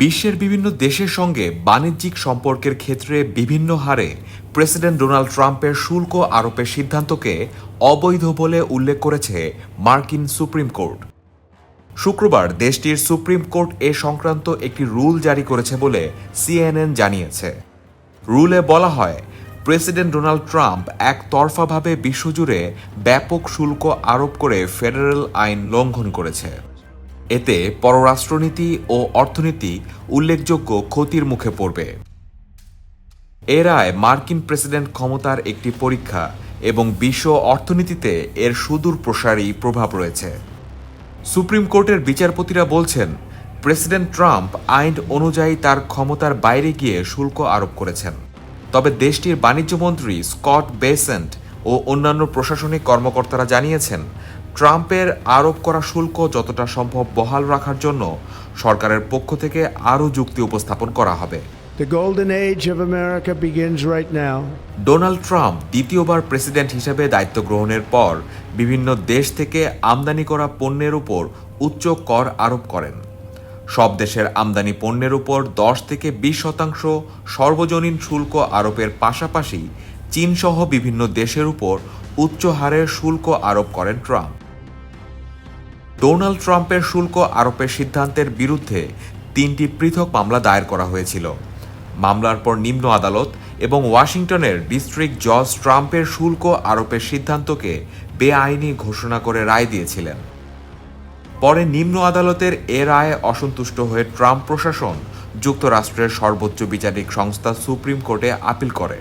বিশ্বের বিভিন্ন দেশের সঙ্গে বাণিজ্যিক সম্পর্কের ক্ষেত্রে বিভিন্ন হারে প্রেসিডেন্ট ডোনাল্ড ট্রাম্পের শুল্ক আরোপের সিদ্ধান্তকে অবৈধ বলে উল্লেখ করেছে মার্কিন সুপ্রিম কোর্ট। শুক্রবার দেশটির সুপ্রিম কোর্ট এ সংক্রান্ত একটি রুল জারি করেছে বলে সিএনএন জানিয়েছে। রুলে বলা হয়, প্রেসিডেন্ট ডোনাল্ড ট্রাম্প একতরফাভাবে বিশ্বজুড়ে ব্যাপক শুল্ক আরোপ করে ফেডারেল আইন লঙ্ঘন করেছে। এতে পররাষ্ট্রনীতি ও অর্থনীতি উল্লেখযোগ্য ক্ষতির মুখে পড়বে। এ রায় মার্কিন প্রেসিডেন্ট ক্ষমতার একটি পরীক্ষা এবং বিশ্ব অর্থনীতিতে এর সুদূর প্রসারী প্রভাব রয়েছে। সুপ্রিম কোর্টের বিচারপতিরা বলছেন, প্রেসিডেন্ট ট্রাম্প আইন অনুযায়ী তার ক্ষমতার বাইরে গিয়ে শুল্ক আরোপ করেছেন। তবে দেশটির বাণিজ্যমন্ত্রী স্কট বেসেন্ট ও অন্যান্য প্রশাসনিক কর্মকর্তারা জানিয়েছেন, ট্রাম্পের আরোপ করা শুল্ক যতটা সম্ভব বহাল রাখার জন্য সরকারের পক্ষ থেকে আরও যুক্তি উপস্থাপন করা হবে। The golden age of America begins right now. Donald Trump দ্বিতীয়বার প্রেসিডেন্ট হিসেবে দায়িত্ব গ্রহণের পর বিভিন্ন দেশ থেকে আমদানি করা পণ্যের উপর উচ্চ কর আরোপ করেন। সব দেশের আমদানি পণ্যের উপর 10 থেকে 20% সর্বজনীন শুল্ক আরোপের পাশাপাশি চীনসহ বিভিন্ন দেশের উপর উচ্চ হারের শুল্ক আরোপ করেন ট্রাম্প। ডোনাল্ড ট্রাম্পের শুল্ক আরোপের সিদ্ধান্তের বিরুদ্ধে 3টি পৃথক মামলা দায়ের করা হয়েছিল। মামলার পর নিম্ন আদালত এবং ওয়াশিংটনের ডিস্ট্রিক্ট জজ ট্রাম্পের শুল্ক আরোপের সিদ্ধান্তকে বেআইনি ঘোষণা করে রায় দিয়েছিলেন। পরে নিম্ন আদালতের এ রায়ে অসন্তুষ্ট হয়ে ট্রাম্প প্রশাসন যুক্তরাষ্ট্রের সর্বোচ্চ বিচারিক সংস্থা সুপ্রিম কোর্টে আপিল করে।